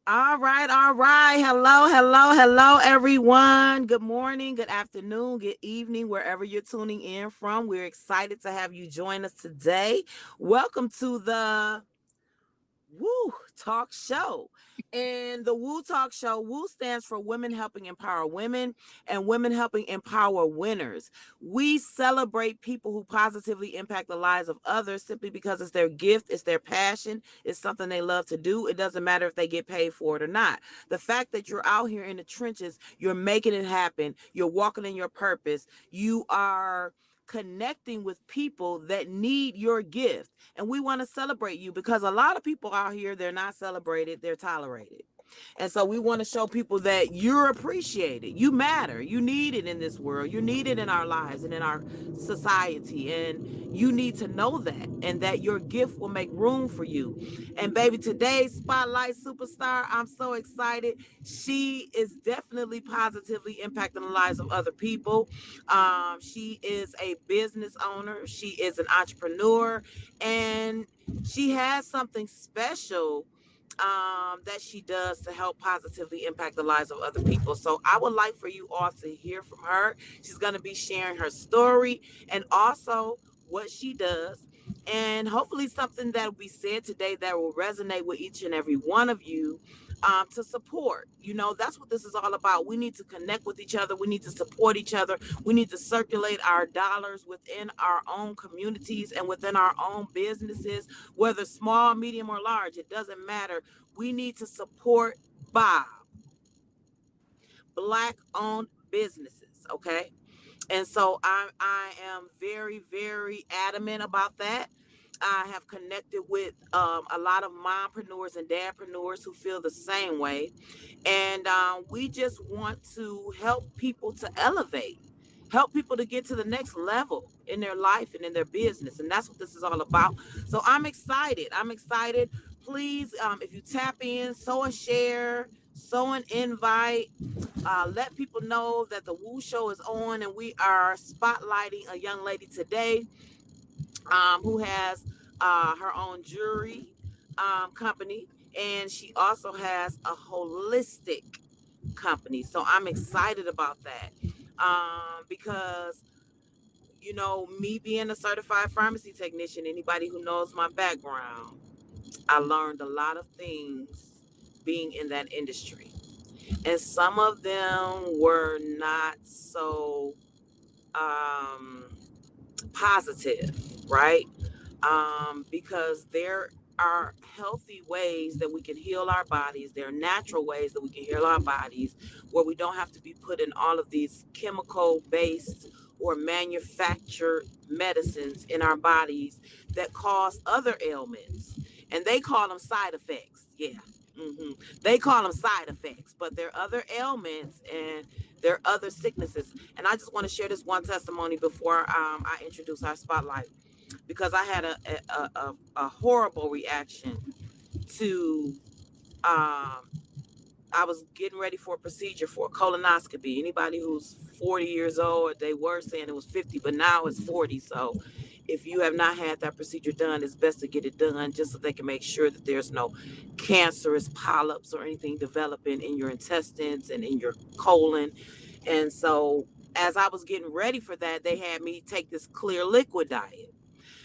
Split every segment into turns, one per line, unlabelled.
All right, all right. Hello, hello, hello, everyone. Good morning, good afternoon, good evening, wherever you're tuning in from. We're excited to have you join us today. Welcome to the Woo Talk Show. And the Woo Talk Show, Woo stands for Women Helping Empower Women and Women Helping Empower Winners. We celebrate people who positively impact the lives of others simply because it's their gift, it's their passion, it's something they love to do. It doesn't matter if they get paid for it or not. The fact that you're out here in the trenches, you're making it happen, you're walking in your purpose, you are connecting with people that need your gift. And we want to celebrate you because a lot of people out here, they're not celebrated, they're tolerated. And so we want to show people that you're appreciated. You matter. You need it in this world. You need it in our lives and in our society. And you need to know that and that your gift will make room for you. And baby, today's Spotlight Superstar, I'm so excited. She is definitely positively impacting the lives of other people. She is a business owner. She is an entrepreneur. And she has something special that she does to help positively impact the lives of other people. So I would like for you all to hear from her. She's going to be sharing her story and also what she does. And hopefully something that will be said today that will resonate with each and every one of you to support. You know, that's what this is all about. We need to connect with each other. We need to support each other. We need to circulate our dollars within our own communities and within our own businesses, whether small, medium, or large. It doesn't matter. We need to support Bob, Black-owned businesses, okay? And so I am very, very adamant about that. I have connected with a lot of mompreneurs and dadpreneurs who feel the same way. And we just want to help people to elevate, help people to get to the next level in their life and in their business. And that's what this is all about. So I'm excited. I'm excited. Please, if you tap in, sow a share, sow an invite, let people know that the Woo Show is on and we are spotlighting a young lady today who has her own jewelry company, and she also has a holistic company. So I'm excited about that because, you know, me being a certified pharmacy technician, anybody who knows my background, I learned a lot of things being in that industry. And some of them were not so um, positive, right? Because there are healthy ways that we can heal our bodies. There are natural ways that we can heal our bodies where we don't have to be put in all of these chemical based or manufactured medicines in our bodies that cause other ailments. And they call them side effects. Yeah. hmm They call them side effects, but there are other ailments and there are other sicknesses. And I just want to share this one testimony before I introduce our spotlight because I had a horrible reaction to I was getting ready for a procedure for a colonoscopy. Anybody who's 40 years old, they were saying it was 50, but now it's 40. So if you have not had that procedure done, it's best to get it done just so they can make sure that there's no cancerous polyps or anything developing in your intestines and in your colon. And so as I was getting ready for that, they had me take this clear liquid diet.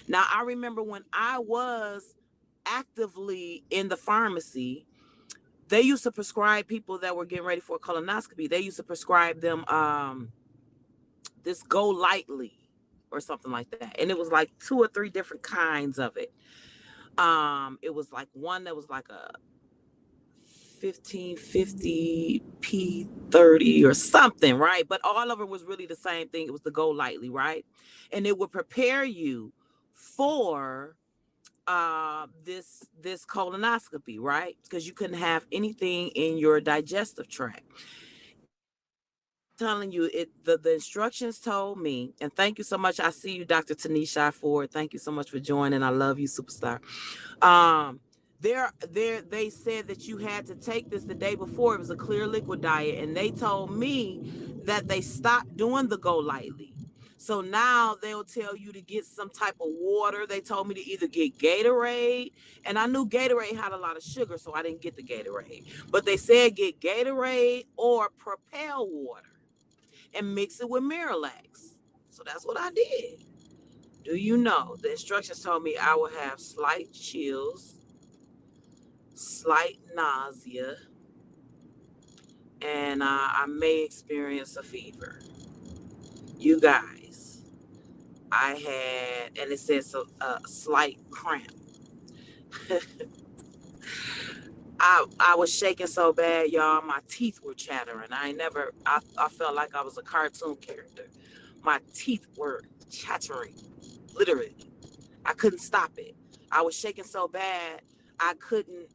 Now, I remember when I was actively in the pharmacy, they used to prescribe people that were getting ready for a colonoscopy. They used to prescribe them this Go Lightly or something like that. And it was like two or three different kinds of it. It was like one that was like a 1550 P30 or something, right? But all of it was really the same thing. It was the Go Lightly, right? And it would prepare you for this colonoscopy, right? Because you couldn't have anything in your digestive tract. Telling you it the instructions told me, and thank you so much. I see you, Dr. Tanisha Ford. Thank you so much for joining. I love you, superstar. Um there they said that you had to take this the day before. It was a clear liquid diet, and they told me that they stopped doing the Go Lightly. So now they'll tell you to get some type of water. They told me to either get Gatorade, and I knew Gatorade had a lot of sugar, so I didn't get the Gatorade. But they said get Gatorade or Propel water and mix it with Miralax. So that's what I did. Do you know the instructions told me I would have slight chills, slight nausea, and I may experience a fever. You guys, I had, and it says a slight cramp. I was shaking so bad, y'all. My teeth were chattering. I felt like I was a cartoon character. My teeth were chattering, literally. I couldn't stop it. I was shaking so bad, I couldn't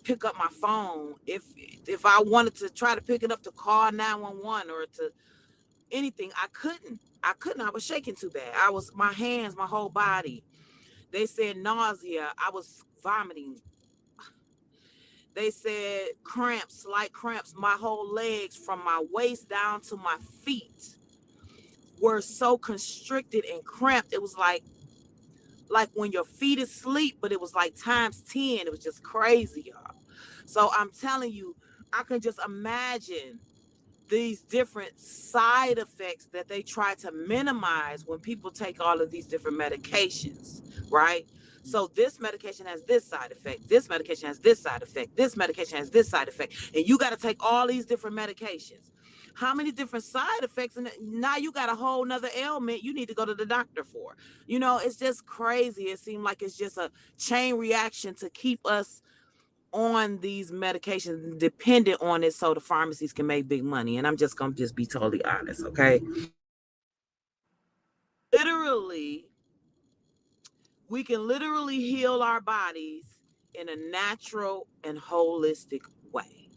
pick up my phone. If I wanted to try to pick it up to call 911 or to anything, I couldn't. I was shaking too bad. My hands, my whole body. They said nausea. I was vomiting. They said cramps, slight cramps. My whole legs from my waist down to my feet were so constricted and cramped. It was like when your feet is asleep, but it was like times 10. It was just crazy, y'all. So I'm telling you, I can just imagine these different side effects that they try to minimize when people take all of these different medications, right? So this medication has this side effect, this medication has this side effect, this medication has this side effect, and you got to take all these different medications. How many different side effects? And now you got a whole nother ailment you need to go to the doctor for. It's just crazy. It seemed like it's just a chain reaction to keep us on these medications, dependent on it, so the pharmacies can make big money. And I'm just gonna just be totally honest, okay? Literally, we can literally heal our bodies in a natural and holistic way.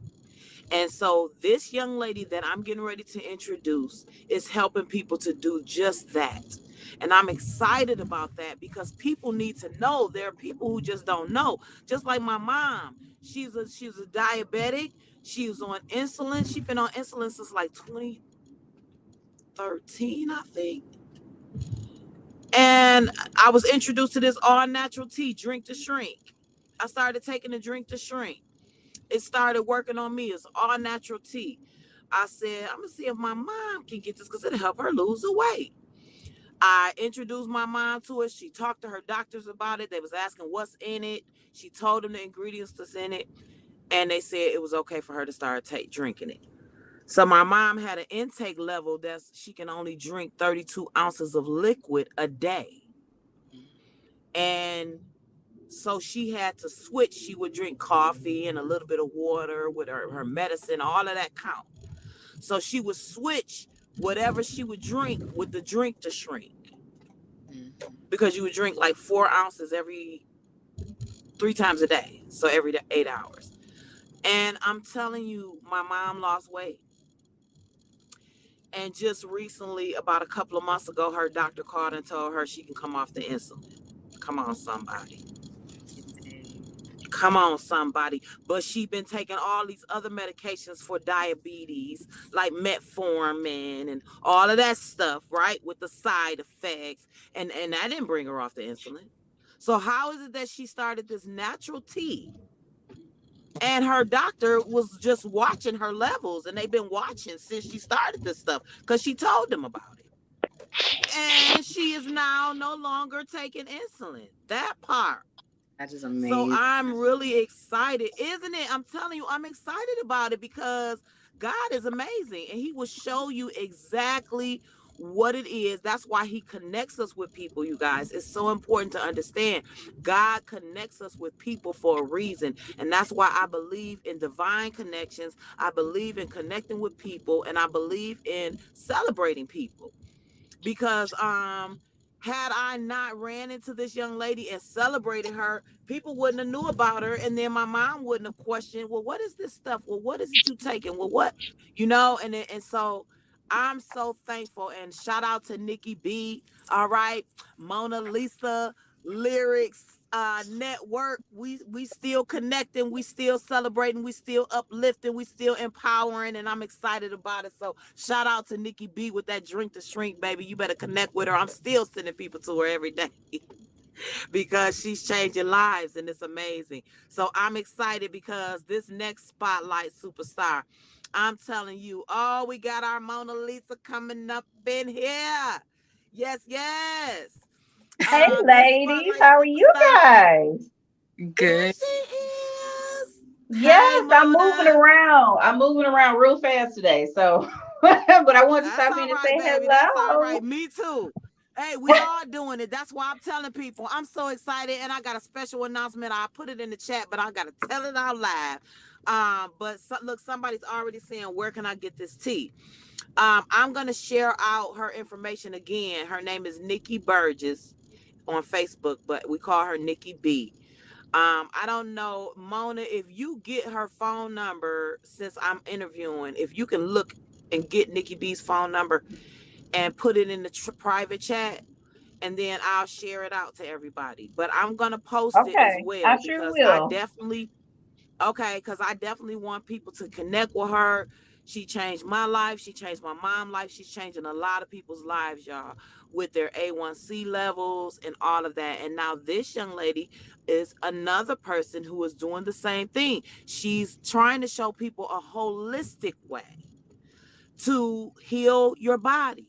And so this young lady that I'm getting ready to introduce is helping people to do just that. And I'm excited about that because people need to know. There are people who just don't know. Just like my mom. She's a diabetic. She was on insulin. She's been on insulin since like 2013, I think. And I was introduced to this all natural tea, drink to shrink. I started taking the drink to shrink. It started working on me. It's all natural tea. I said, I'm gonna see if my mom can get this because it'll help her lose the weight. I introduced my mom to it. She talked to her doctors about it. They was asking what's in it. She told them the ingredients that's in it, and they said it was okay for her to start drinking it. So my mom had an intake level that she can only drink 32 ounces of liquid a day, and so she had to switch. She would drink coffee and a little bit of water with her medicine, all of that count. So she would switch whatever she would drink with the drink to shrink. Because you would drink like 4 ounces every 3 times a day. So every 8 hours. And I'm telling you, my mom lost weight. And just recently, about a couple of months ago, her doctor called and told her she can come off the insulin. Come on, somebody. Come on, somebody. But she's been taking all these other medications for diabetes, like metformin and all of that stuff, right? With the side effects. And that didn't bring her off the insulin. So how is it that she started this natural tea? And her doctor was just watching her levels, and they've been watching since she started this stuff because she told them about it. And she is now no longer taking insulin. That part.
That is amazing.
So I'm really excited, isn't it? I'm telling you, I'm excited about it because God is amazing and He will show you exactly what it is. That's why He connects us with people, you guys. It's so important to understand. God connects us with people for a reason. And that's why I believe in divine connections. I believe in connecting with people, and I believe in celebrating people. Because had I not ran into this young lady and celebrated her, people wouldn't have knew about her, and then my mom wouldn't have questioned, well, what is this stuff? Well, what is it you taking? Well, what, and so I'm so thankful. And shout out to Nikki B, all right, Mona Lisa Lyrics, network. We still connecting, we still celebrating, we still uplifting, we still empowering, and I'm excited about it. So shout out to Nikki B with that drink to shrink, baby. You better connect with her. I'm still sending people to her every day because she's changing lives and it's amazing. So I'm excited because this next Spotlight Superstar, I'm telling you, oh, we got our Mona Lisa coming up in here. Yes, yes.
Hey,
This
ladies,
Spotlight
how are you
Superstar,
guys?
there
Good.
she is. Hey,
Yes, I'm moving
Mona.
around. I'm moving around real fast today. So, but I wanted to
That's
stop
all
in and
right,
say
baby. That's all
hello.
right. Me too. Hey, we are doing it. That's why I'm telling people. I'm so excited, and I got a special announcement. I put it in the chat, but I gotta tell it out live. Look, somebody's already saying, "Where can I get this tea?" I'm gonna share out her information again. Her name is Nikki Burgess on Facebook, but we call her Nikki B. I don't know, Mona, if you get her phone number since I'm interviewing, if you can look and get Nikki B's phone number and put it in the private chat, and then I'll share it out to everybody. But I'm gonna post it as
Okay, I
well
sure
because I
will.
definitely Okay, because I definitely want people to connect with her. She changed my life. She changed my mom's life. She's changing a lot of people's lives, y'all, with their A1C levels and all of that. And now this young lady is another person who is doing the same thing. She's trying to show people a holistic way to heal your bodies.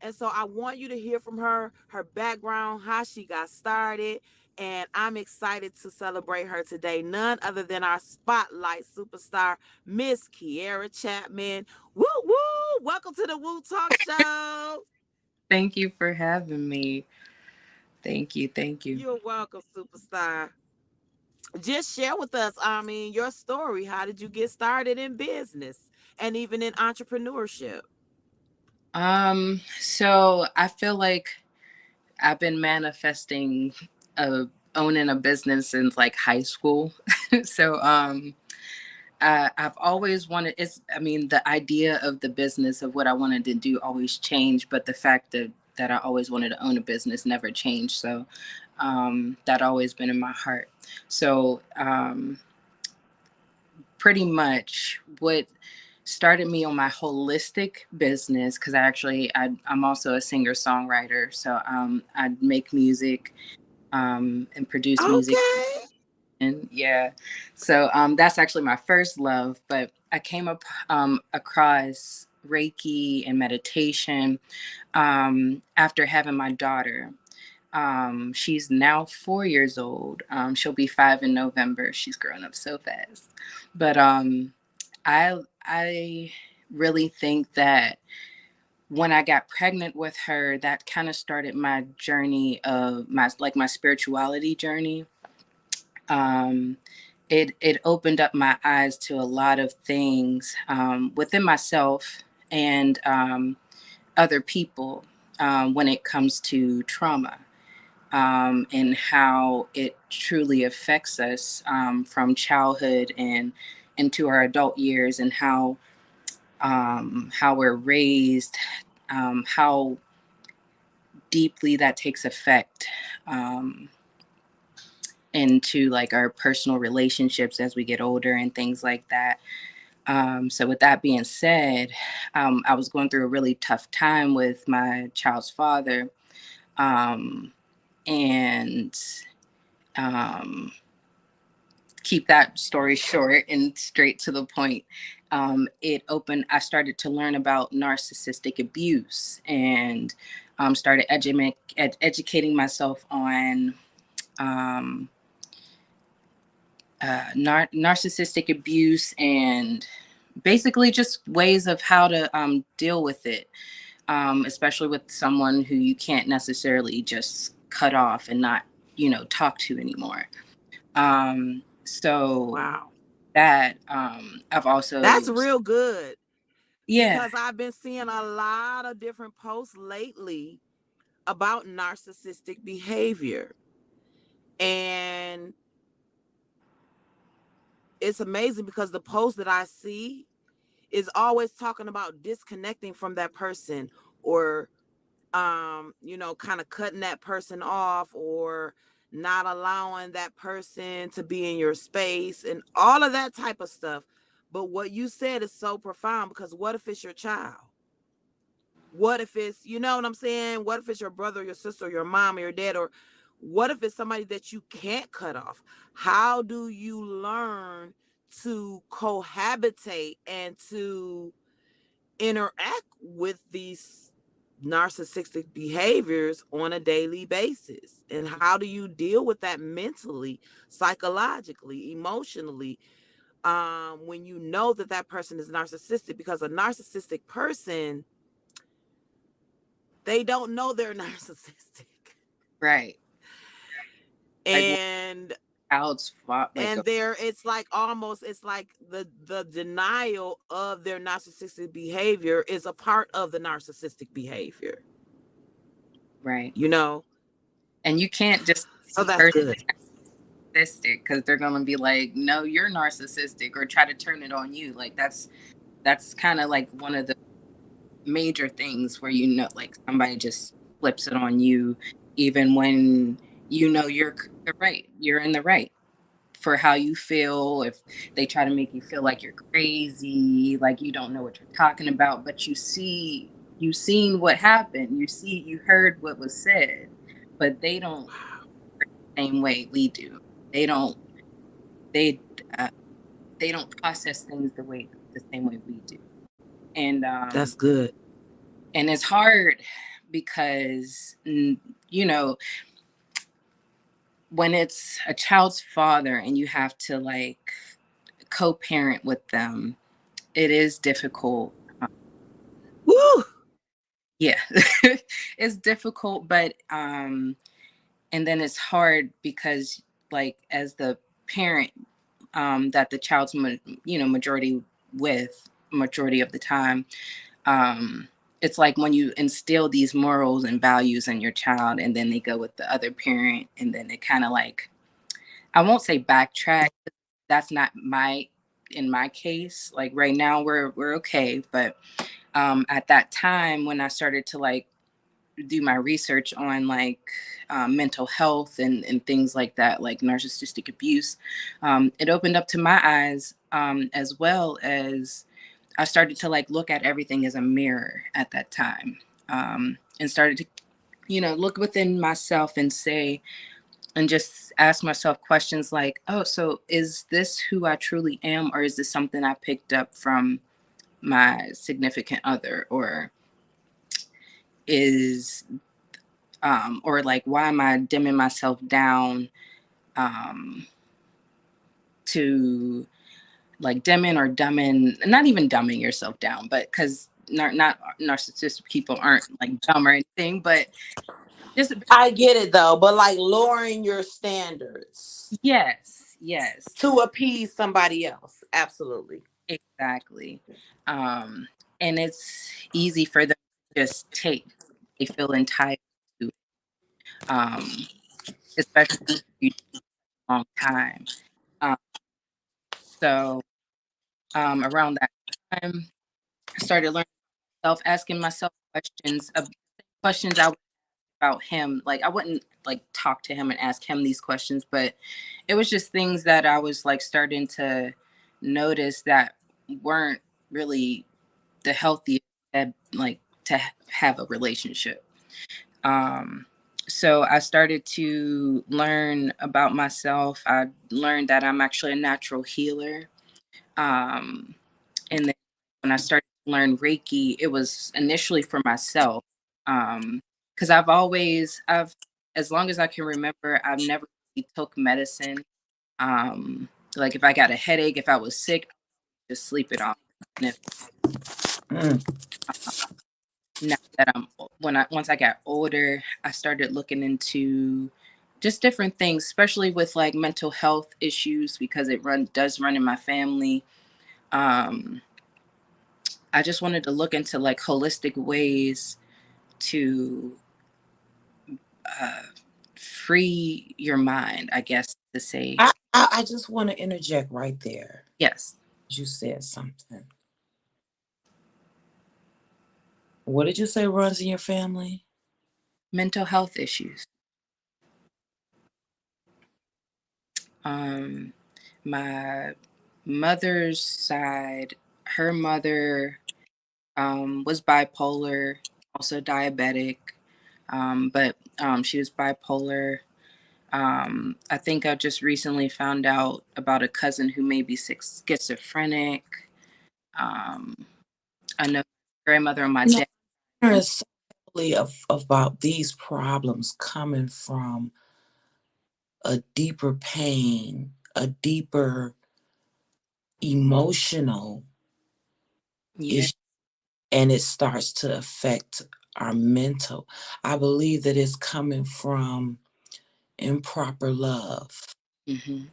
And so I want you to hear from her, her background, how she got started. And I'm excited to celebrate her today. None other than our Spotlight Superstar, Miss Kiarra Chapman. Woo woo! Welcome to the Woo Talk Show.
Thank you for having me. Thank you. Thank you.
You're welcome, superstar. Just share with us, I mean, your story. How did you get started in business and even in entrepreneurship?
So I feel like I've been manifesting uh owning a business since like high school. so I've always wanted I mean, the idea of the business of what I wanted to do always changed, but the fact that I always wanted to own a business never changed. So that always been in my heart. So pretty much what started me on my holistic business, because I'm also a singer songwriter, so I make music and produce music.
Okay.
And yeah, so that's actually my first love. But I came up across Reiki and meditation after having my daughter. She's now 4 years old. She'll be 5 in November. She's grown up so fast. But I really think that when I got pregnant with her, that kind of started my journey of my spirituality journey. Um, it opened up my eyes to a lot of things within myself and other people when it comes to trauma. And how it truly affects us from childhood and into our adult years, and how we're raised, how deeply that takes effect into like our personal relationships as we get older and things like that. So with that being said, I was going through a really tough time with my child's father, um, and um, keep that story short and straight to the point. I started to learn about narcissistic abuse and started educating myself on um, narcissistic abuse and basically just ways of how to deal with it, especially with someone who you can't necessarily just cut off and not, talk to anymore. So
Wow.
that I've
That's
also,
real good
yeah.
because I've been seeing a lot of different posts lately about narcissistic behavior. And it's amazing because the post that I see is always talking about disconnecting from that person, or kind of cutting that person off, or not allowing that person to be in your space and all of that type of stuff. But what you said is so profound, because what if it's your child? What if it's, you know what I'm saying? What if it's your brother, your sister, your mom, or your dad? Or what if it's somebody that you can't cut off? How do you learn to cohabitate and to interact with these narcissistic behaviors on a daily basis? And how do you deal with that mentally, psychologically, emotionally, when you know that that person is narcissistic? Because a narcissistic person, they don't know they're narcissistic.
Right. Like
And
child's fault, like
there, it's like almost, it's like the denial of their narcissistic behavior is a part of the narcissistic behavior,
right.
you know.
And you can't just
So that's
person
good.
narcissistic, because they're gonna be like, no, you're narcissistic, or try to turn it on you. Like that's kind of like one of the major things where, you know, like somebody just flips it on you, even when you know you're right, you're in the right for how you feel. If they try to make you feel like you're crazy, like you don't know what you're talking about, but you seen what happened, you heard what was said, but they don't the same way we do. They don't they uh, they don't process things the same way we do. And
That's good.
and it's hard because, you know, when it's a child's father and you have to like co-parent with them, it is difficult.
Woo!
Yeah. It's difficult, but and then it's hard because, like, as the parent, that the child's you know, majority of the time, um it's like when you instill these morals and values in your child, and then they go with the other parent, and then it kind of like, I won't say backtrack, that's not my in my case. Like right now we're okay, but at that time when I started to like do my research on like mental health and things like that, like narcissistic abuse, it opened up to my eyes, as well as I started to like look at everything as a mirror at that time, and started to, you know, look within myself and say, and just ask myself questions like, oh, so is this who I truly am, or is this something I picked up from my significant other, or is or like, why am I dimming myself down, um to like dimming or dumbing, not even dumbing yourself down, but because not narcissistic people aren't like dumb or anything, but just,
I get it though, but like lowering your standards
yes, yes,
to appease somebody else. Absolutely.
exactly. um and it's easy for them to just take, they feel entitled to, um especially if you do it a long time. um so around that time I started learning myself, asking myself questions I would about him. Like I wouldn't like talk to him and ask him these questions, but it was just things that I was like starting to notice that weren't really the healthiest, like to have a relationship. Um, so I started to learn about myself. I learned that I'm actually a natural healer. Um, and then when I started to learn Reiki, it was initially for myself. Because I've, as long as I can remember, I've never really took medicine. Um, like if I got a headache, if I was sick, just sleep it off. And if
Mm.
now that once I got older, I started looking into just different things, especially with like mental health issues, because it does run in my family. Um, I just wanted to look into like holistic ways to uh, free your mind, I guess to say.
I just want to interject right there.
Yes,
You said something. What did you say runs in your family?
mental health issues. Um, my mother's side, her mother was bipolar, also diabetic, but she was bipolar. I think I just recently found out about a cousin who may be schizophrenic. Um, I know grandmother on my dad.
There's so heavily about these problems coming from a deeper pain, a deeper emotional
Yeah.
issue, and it starts to affect our mental. I believe that it's coming from improper love.
Mm-hmm.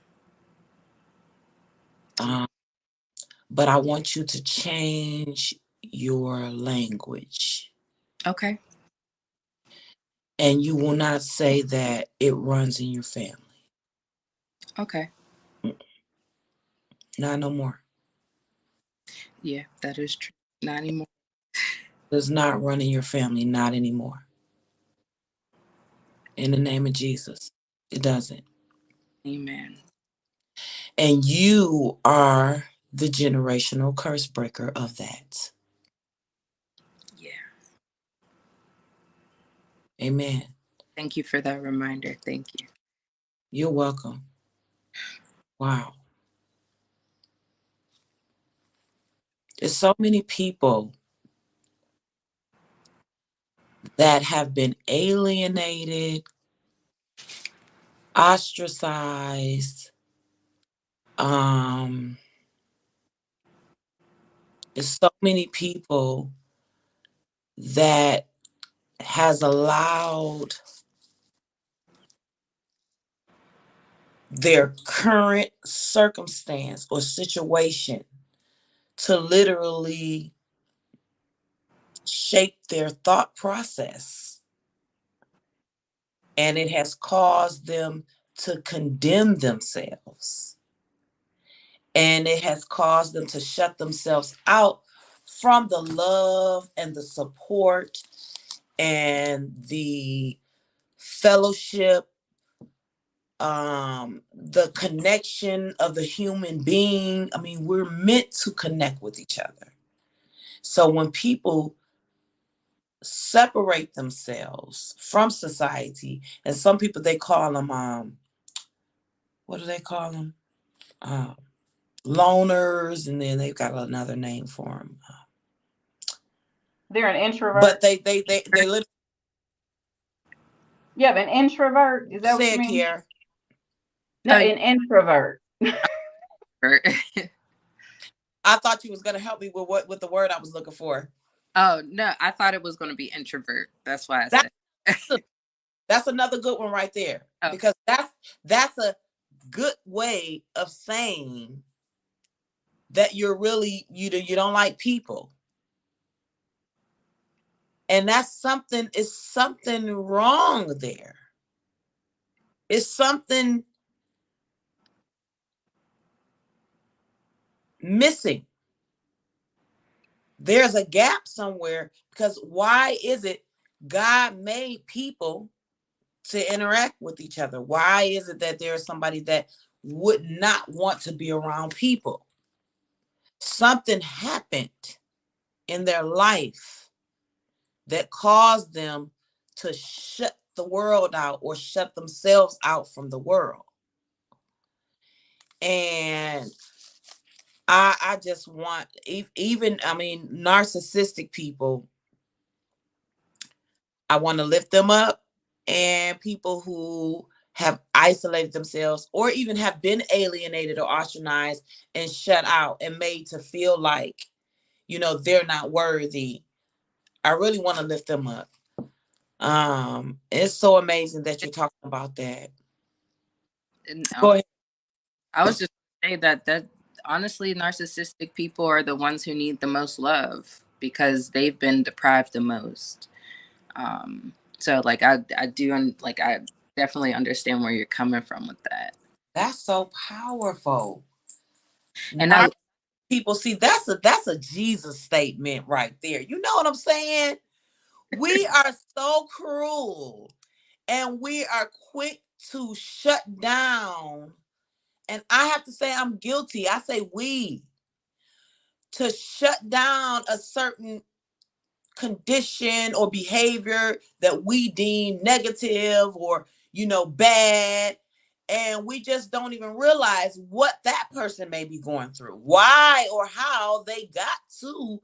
Um, but I want you to change your language.
Okay.
And you will not say that it runs in your family.
Okay.
Not no more.
Yeah, that is true. Not anymore.
Does not run in your family, not anymore. In the name of Jesus. It doesn't.
Amen.
And you are the generational curse breaker of that.
Yeah.
Amen.
Thank you for that reminder. Thank you.
You're welcome. Wow. There's so many people that have been alienated, ostracized. Um, there's so many people that has allowed their current circumstance or situation to literally shape their thought process. And it has caused them to condemn themselves. And it has caused them to shut themselves out from the love and the support and the fellowship, the connection of the human being. I mean, we're meant to connect with each other. So when people separate themselves from society, and some people, they call them what do they call them, um, loners, and then they've got another name for them.
They're an introvert.
But they literally
Yeah, an introvert. Is that what you
said,
mean?
Kiarra,
No, an introvert.
I thought you was gonna help me with the word I was looking for.
Oh no, I thought it was going to be introvert. That's why I
That's
said.
that's another good one right there,
Okay.
because that's a good way of saying that you're really you don't like people. And that's something, is something wrong there. It's something missing. There's a gap somewhere, because why is it God made people to interact with each other? Why is it that there's somebody that would not want to be around people? Something happened in their life that caused them to shut the world out or shut themselves out from the world. And I just want, even, I mean, narcissistic people, I want to lift them up. And people who have isolated themselves or even have been alienated or ostracized and shut out and made to feel like, they're not worthy, I really want to lift them up. It's so amazing that you're talking about that. Go ahead.
I was just say that honestly, narcissistic people are the ones who need the most love because they've been deprived the most. So like I do like I definitely understand where you're coming from with that.
That's so powerful.
And I
People, see, that's a Jesus statement right there. You know what I'm saying? We are so cruel, and we are quick to shut down and I have to say I'm guilty. I say we, to shut down a certain condition or behavior that we deem negative or, bad. And we just don't even realize what that person may be going through, why or how they got to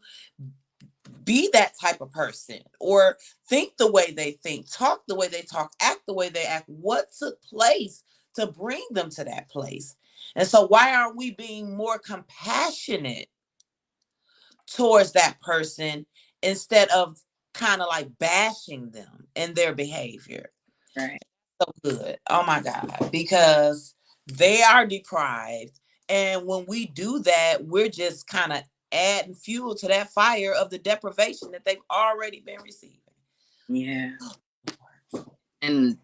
be that type of person, or think the way they think, talk the way they talk, act the way they act. What took place to bring them to that place? And so, why aren't we being more compassionate towards that person instead of kind of like bashing them and their behavior?
Right.
So good. Oh my God. Because they are deprived. And when we do that, we're just kind of adding fuel to that fire of the deprivation that they've already been receiving.
Yeah. And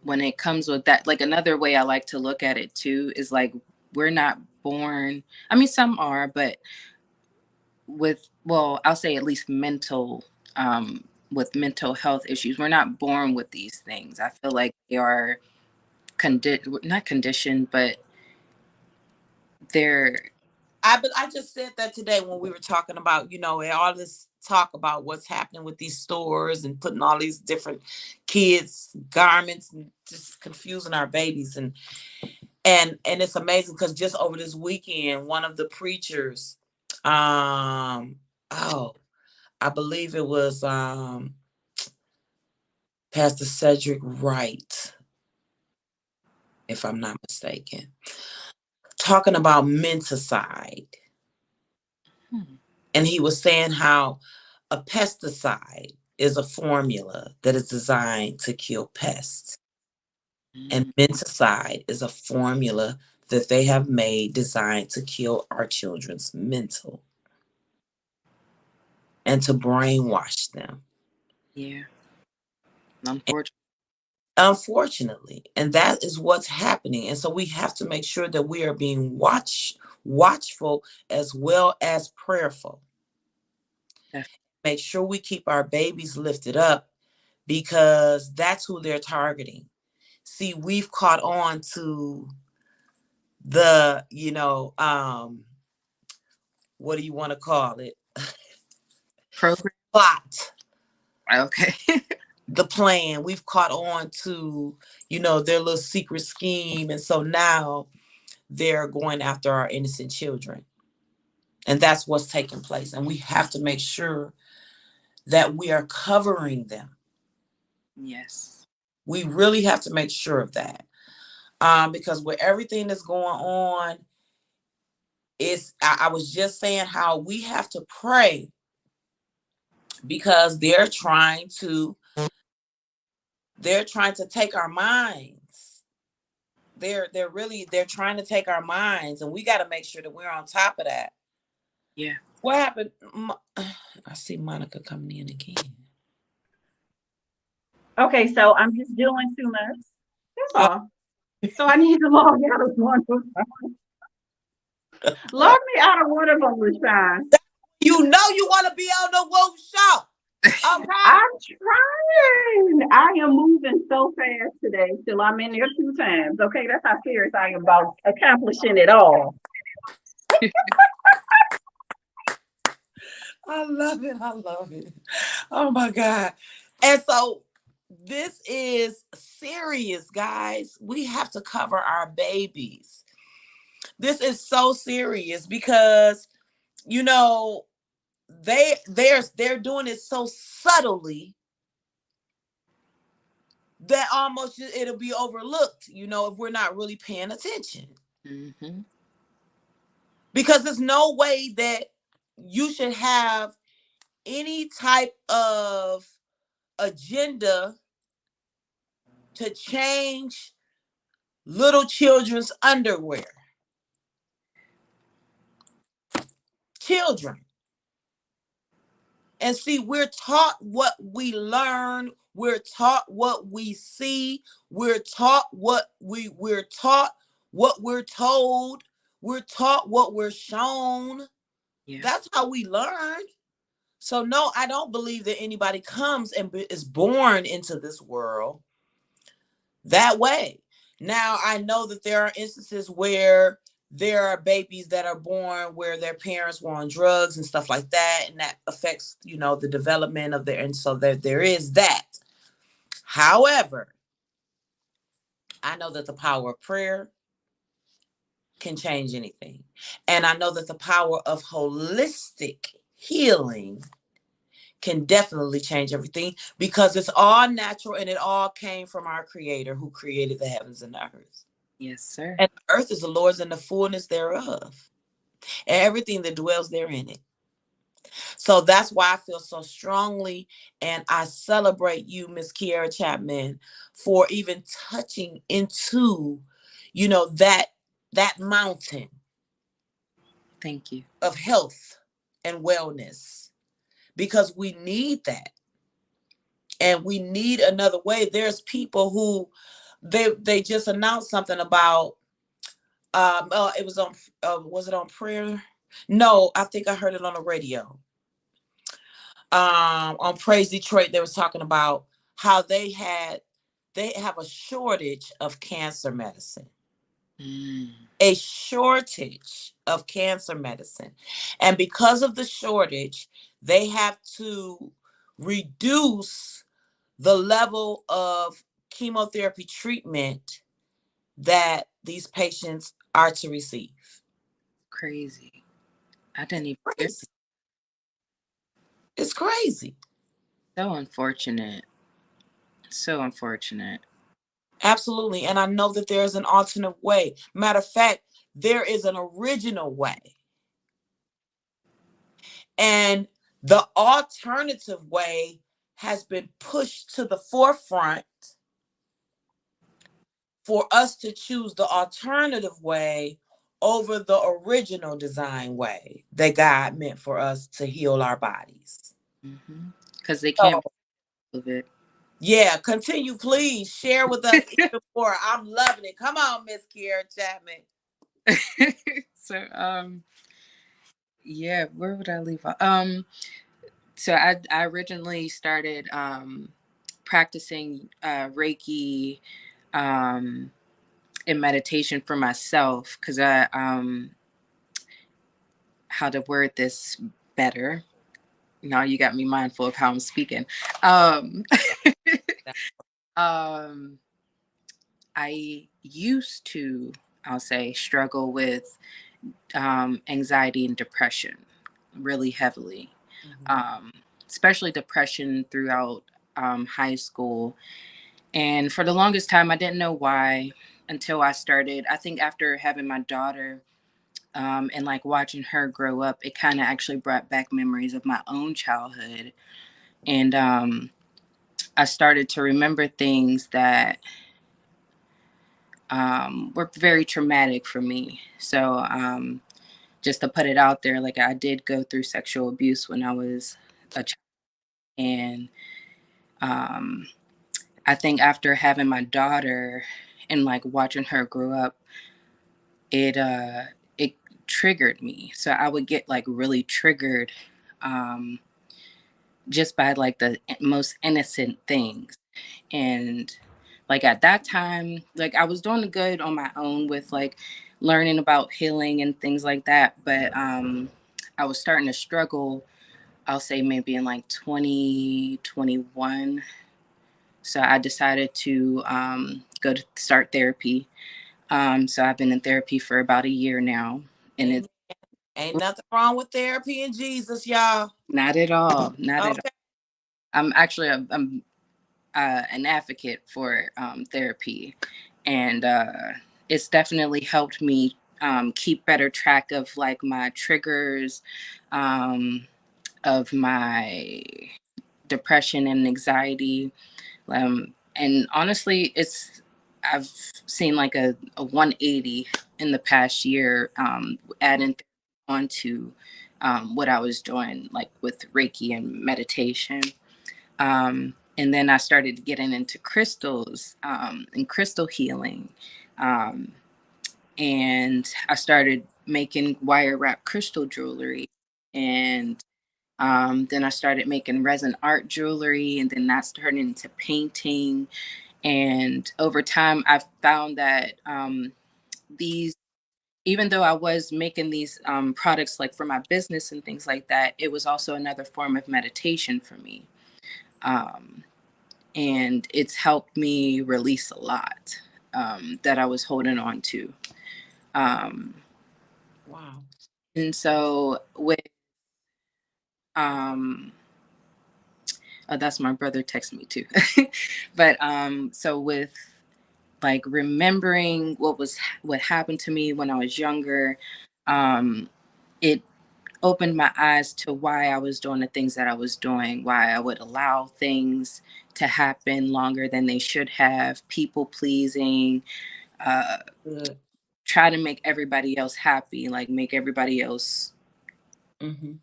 when it comes with that, like another way I like to look at it too is like we're not born. I mean, some are, but I'll say at least with mental health issues, we're not born with these things. I feel like they are not conditioned, but they're
I just said that today when we were talking about, all this talk about what's happening with these stores and putting all these different kids garments and just confusing our babies. And it's amazing because just over this weekend, one of the preachers, I believe it was Pastor Cedric Wright, if I'm not mistaken, talking about menticide. And he was saying how a pesticide is a formula that is designed to kill pests. And menticide is a formula that they have made designed to kill our children's mental and to brainwash them.
Yeah. Unfortunately.
Unfortunately. And that is what's happening. And so we have to make sure that we are being watchful as well as prayerful.
Definitely.
Make sure we keep our babies lifted up because that's who they're targeting. See, we've caught on to the, what do you want to call it?
Program.
Plot.
Okay.
The plan. We've caught on to, their little secret scheme. And so now they're going after our innocent children. And that's what's taking place. And we have to make sure that we are covering them.
Yes.
We really have to make sure of that. Because with everything that's going on, I was just saying how we have to pray because they're trying to take our minds. They're trying to take our minds, and we got to make sure that we're on top of that.
Yeah.
What happened? I see Monica coming in again.
Okay, so I'm just doing too much. That's all. So I need to log out of one of them. Log me out of one of them, Rashawn.
You want to be on the Wolf Show. Okay.
I'm trying. I am moving so fast today till I'm in there 2 times. Okay, that's how serious I am about accomplishing it all.
I love it. I love it. Oh my God. And so this is serious, guys. We have to cover our babies. This is so serious because, they're doing it so subtly that almost it'll be overlooked, if we're not really paying attention.
Mm-hmm.
Because there's no way that you should have any type of agenda to change little children's underwear. Children. And see, we're taught what we learn. We're taught what we see. We're taught we're taught what we're told. We're taught what we're shown.
Yeah.
That's how we learn. So no, I don't believe that anybody comes and is born into this world that way. Now, I know that there are instances where there are babies that are born where their parents were on drugs and stuff like that, and that affects, the development of their, and so there is that. However, I know that the power of prayer can change anything. And I know that the power of holistic healing can definitely change everything, because it's all natural and it all came from our creator who created the heavens and the earth.
Yes, sir.
And the earth is the Lord's and the fullness thereof, and everything that dwells therein it. So that's why I feel so strongly, and I celebrate you, Miss Kiarra Chapman, for even touching into, that mountain
Thank you.
of health and wellness, because we need that, and we need another way. There's people who they just announced something about it was it on prayer? No, I think I heard it on the radio. On Praise Detroit, they was talking about how they have a shortage of cancer medicine. A shortage of cancer medicine. And because of the shortage, they have to reduce the level of chemotherapy treatment that these patients are to receive.
Crazy. I didn't even hear.
Crazy. It's crazy.
So unfortunate. So unfortunate.
Absolutely. And I know that there is an alternate way. Matter of fact, there is an original way. And the alternative way has been pushed to the forefront for us to choose the alternative way over the original design way that God meant for us to heal our bodies.
Because they can't
So,
believe it.
yeah, continue, please. Share with us even more. I'm loving it. Come on, Miss Kiarra Chapman.
So yeah, where would I leave off? So I originally started practicing Reiki um and meditation for myself, because I how to word this better. Now you got me mindful of how I'm speaking. um um I used to, I'll say, struggle with anxiety and depression really heavily, um, especially depression throughout high school. And for the longest time, I didn't know why, until I started, I think after having my daughter, and like watching her grow up, it kind of actually brought back memories of my own childhood. And I started to remember things that were very traumatic for me. So just to put it out there, like, I did go through sexual abuse when I was a child. And um, I think after having my daughter and like watching her grow up, it triggered me. So I would get like really triggered, um, just by like the most innocent things. And like at that time, like I was doing good on my own with like learning about healing and things like that. But I was starting to struggle, I'll say maybe in like 2021. So I decided to go to start therapy. So I've been in therapy for about a year now. And it's
Ain't nothing wrong with therapy and Jesus, y'all.
not at all, not at all.
Okay.
I'm actually I'm an advocate for therapy, and it's definitely helped me keep better track of like my triggers, um, of my depression and anxiety. And honestly, I've seen like a 180 in the past year, adding on to what I was doing, like with Reiki and meditation. And then I started getting into crystals, and crystal healing. Um, and I started making wire wrap crystal jewelry. And then I started making resin art jewelry. And then that's turned into painting. And over time, I've found that these, even though I was making these products like for my business and things like that, it was also another form of meditation for me. Um, and it's helped me release a lot that I was holding on to. Um,
Wow.
and so with, um, oh, that's my brother texting me too. But so with like remembering what happened to me when I was younger, um, it opened my eyes to why I was doing the things that I was doing, why I would allow things to happen longer than they should have, people pleasing, uh,
Good.
try to make everybody else happy, like make everybody else,
Mm-hmm.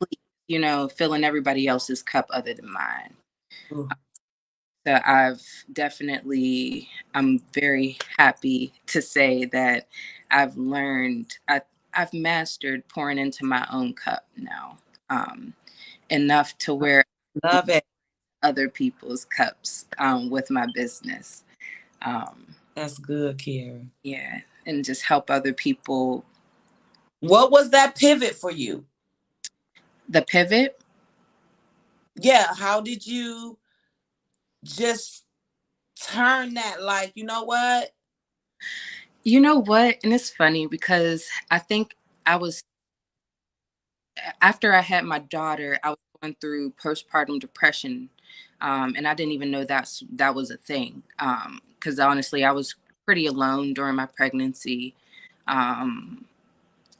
filling everybody else's cup other than mine.
Ooh.
So I'm very happy to say that I've mastered pouring into my own cup now, enough to where
Love it.
other people's cups with my business. Um,
That's good, Kiarra.
yeah, and just help other people.
What was that pivot for you?
The pivot,
Yeah, how did you just turn that, like, you know what?
you know what? And it's funny because I think I was, after I had my daughter, I was going through postpartum depression, and I didn't even know that was a thing. Because honestly, I was pretty alone during my pregnancy, um,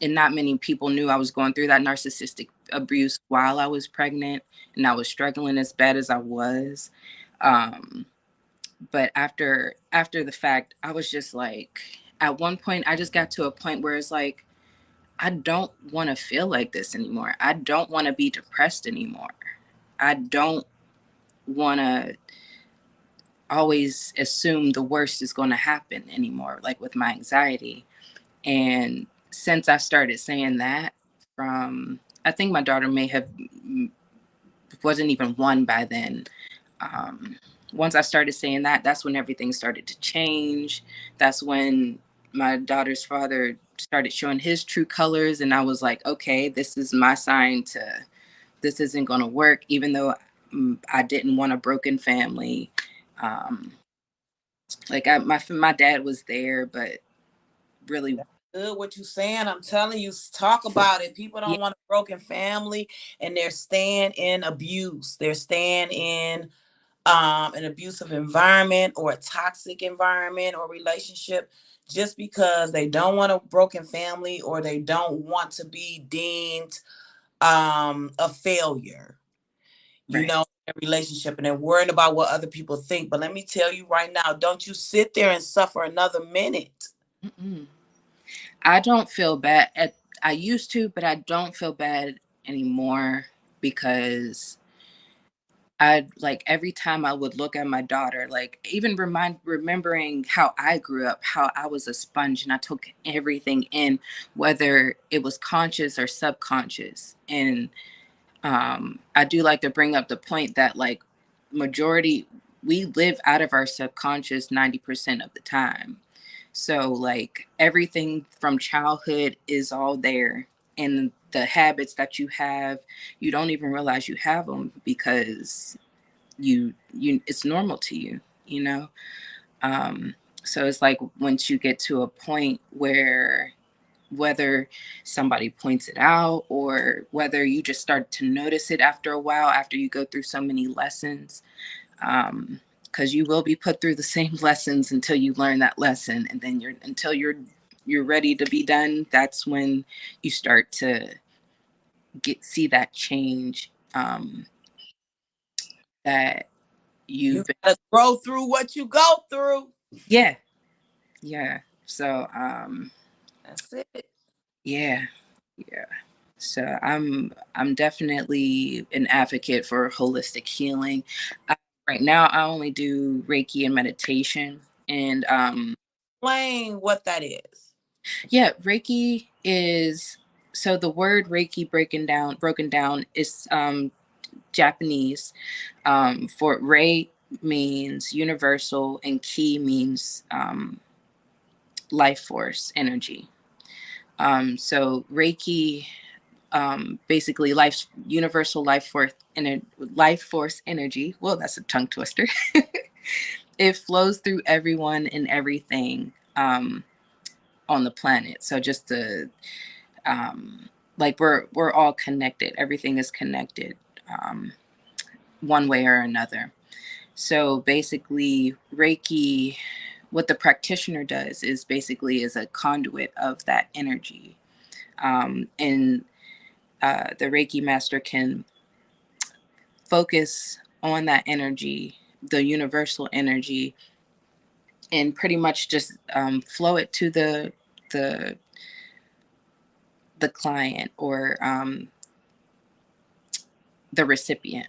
and not many people knew I was going through that narcissistic abuse while I was pregnant, and I was struggling as bad as I was. Um, but after the fact, I was just like, at one point, I just got to a point where it's like, I don't want to feel like this anymore. I don't want to be depressed anymore. I don't want to always assume the worst is going to happen anymore, like with my anxiety. And since I started saying that, I think my daughter may have wasn't even one by then. Um, Once I started saying that, that's when everything started to change. That's when my daughter's father started showing his true colors, and I was like, okay, this is my sign to this isn't going to work, even though I didn't want a broken family. Um, like my dad was there, but really,
Good what you saying. I'm telling you, talk about it. People
yeah,
don't want a broken family, and they're staying in abuse. They're staying in an abusive environment or a toxic environment or relationship just because they don't want a broken family or they don't want to be deemed a failure, you
right.
know, in a relationship, and they're worrying about what other people think. But let me tell you right now, don't you sit there and suffer another minute.
Mm-mm. I don't feel bad. I used to, but I don't feel bad anymore because I like every time I would look at my daughter, like even remembering how I grew up, how I was a sponge and I took everything in, whether it was conscious or subconscious. And I do like to bring up the point that like majority we live out of our subconscious 90% of the time. So like everything from childhood is all there. And the habits that you have, you don't even realize you have them because you it's normal to you, you know. um so it's like once you get to a point where whether somebody points it out or whether you just start to notice it after a while, after you go through so many lessons, because you will be put through the same lessons until you learn that lesson, and then you're ready to be done. That's when you start to see that change, that
You
you've been.
gotta grow through what you go through.
Yeah, yeah. So
That's it.
yeah, yeah. So I'm definitely an advocate for holistic healing. I, right now, I only do Reiki and meditation, and
Explain what that is.
yeah, Reiki is, so the word Reiki broken down is Japanese for Rei. means universal, and Ki means life force energy. So Reiki, basically universal life force energy. Well, that's a tongue twister. It flows through everyone and everything on the planet. So just to like we're all connected. Everything is connected, one way or another. So basically, Reiki, what the practitioner does is basically is a conduit of that energy, and the Reiki master can focus on that energy, the universal energy, and pretty much just flow it to the the client or the recipient.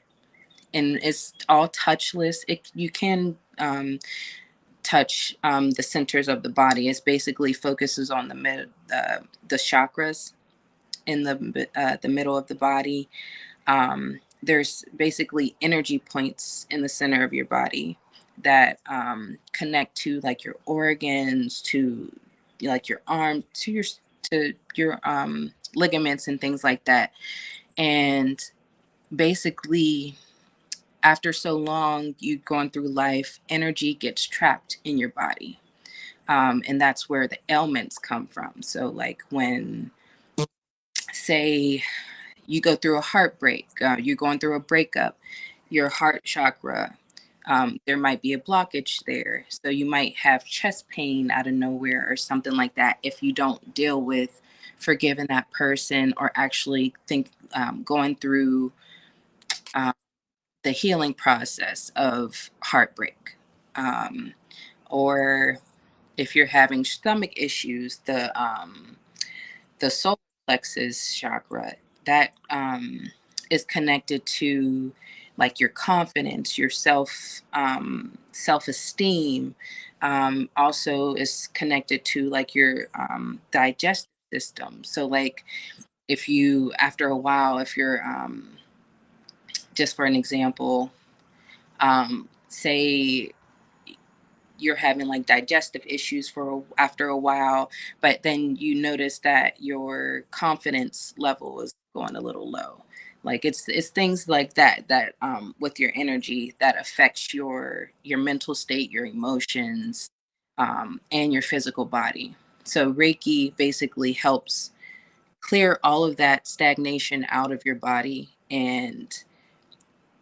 And it's all touchless. You can touch the centers of the body. It basically focuses on the chakras in the middle of the body. There's basically energy points in the center of your body that connect to like your organs, to like your arm, to your ligaments and things like that. And basically, after so long you've gone through life, energy gets trapped in your body. And that's where the ailments come from. So, like when, say, you go through a heartbreak, you're going through a breakup, your heart chakra, there might be a blockage there. So, you might have chest pain out of nowhere or something like that if you don't deal with forgiving that person or actually going through um, the healing process of heartbreak. Or if you're having stomach issues, the solar plexus chakra that is connected to like your confidence, your self esteem. Also is connected to like your digestive system. So like if you after a while, if you're just for an example, say you're having like digestive issues after a while, but then you notice that your confidence level is going a little low. Like it's things like that with your energy that affects your mental state, your emotions, and your physical body. So Reiki basically helps clear all of that stagnation out of your body and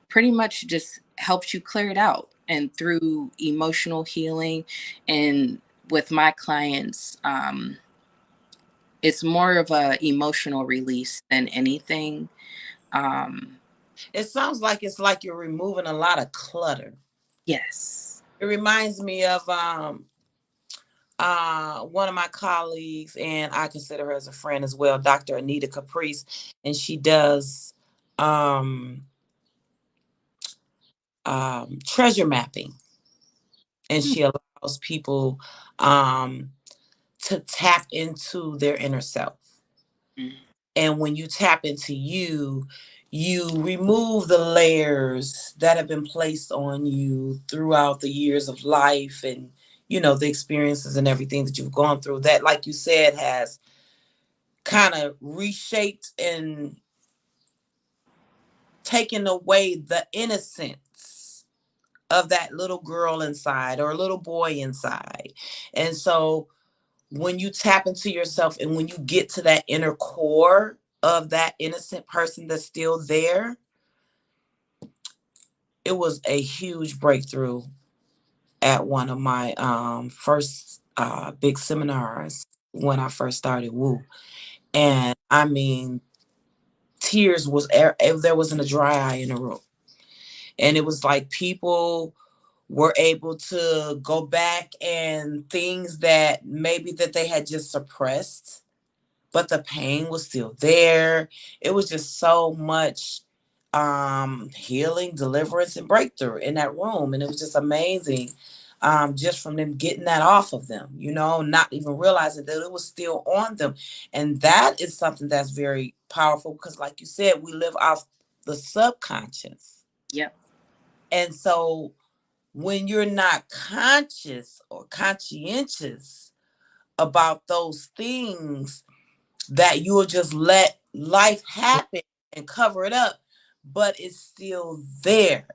pretty much just helps you clear it out. And through emotional healing, and with my clients, it's more of a emotional release than anything. Um,
It sounds like it's like you're removing a lot of clutter.
yes.
It reminds me of one of my colleagues, and I consider her as a friend as well, Dr. Anita Caprice, and she does um, treasure mapping, and she allows people um, to tap into their inner self.
Mm-hmm.
And when you tap into you, you remove the layers that have been placed on you throughout the years of life and, you know, the experiences and everything that you've gone through that, like you said, has kind of reshaped and taken away the innocence of that little girl inside or little boy inside. And so when you tap into yourself and when you get to that inner core of that innocent person that's still there, it was a huge breakthrough at one of my first big seminars when I first started Woo. And I mean, tears was if there wasn't a dry eye in the room. And it was like people were able to go back and things that maybe that they had just suppressed, but the pain was still there. It was just so much healing, deliverance, and breakthrough in that room. And it was just amazing. Just from them getting that off of them, you know, not even realizing that it was still on them. And that is something that's very powerful because, like you said, we live off the subconscious.
Yep.
And so when you're not conscious or conscientious about those things, that you'll just let life happen and cover it up, but it's still there.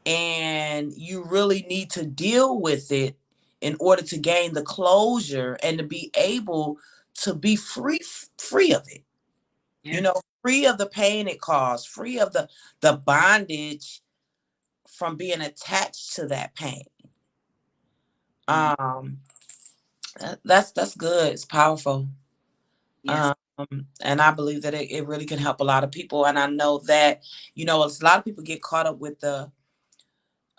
And you really need to deal with it in order to gain the closure and to be able to be free of it.
Yeah.
Free of the pain it caused, free of the bondage from being attached to that pain.
Mm.
Um, that's good. It's powerful.
Yes.
And I believe that it really can help a lot of people. And I know that, a lot of people get caught up with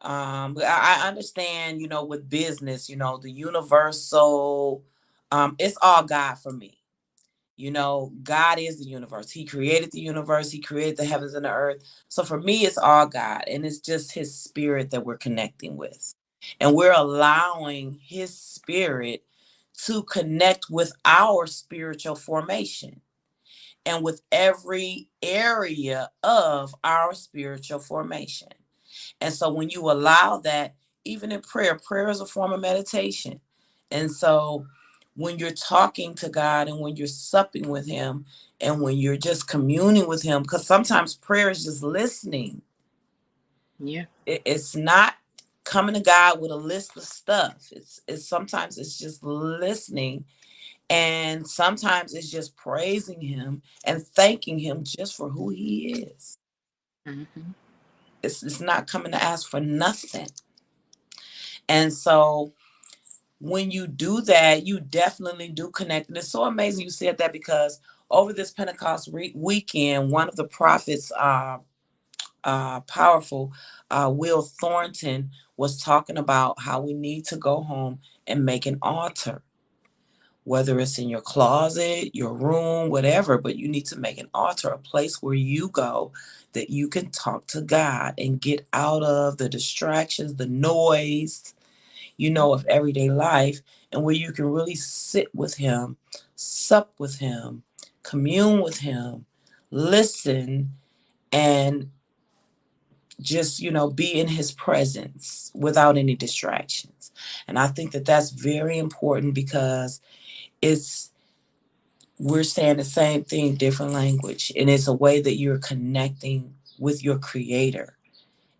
I understand, with business, the universal, it's all God for me. God is the universe. He created the universe. He created the heavens and the earth. So for me, it's all God. And it's just his spirit that we're connecting with. And we're allowing his spirit to connect with our spiritual formation and with every area of our spiritual formation. And so when you allow that, even in prayer is a form of meditation. And so when you're talking to God and when you're supping with him and when you're just communing with him, because sometimes prayer is just listening.
Yeah.
It's not coming to God with a list of stuff. It's sometimes it's just listening. And sometimes it's just praising him and thanking him just for who he is.
Mm-hmm.
It's not coming to ask for nothing. And so when you do that, you definitely do connect. And it's so amazing you said that, because over this Pentecost weekend, one of the prophets, powerful, Will Thornton, was talking about how we need to go home and make an altar, whether it's in your closet, your room, whatever, but you need to make an altar, a place where you go that you can talk to God and get out of the distractions, the noise, of everyday life, and where you can really sit with him, sup with him, commune with him, listen, and just, be in his presence without any distractions. And I think that that's very important, because it's we're saying the same thing, different language, and it's a way that you're connecting with your creator.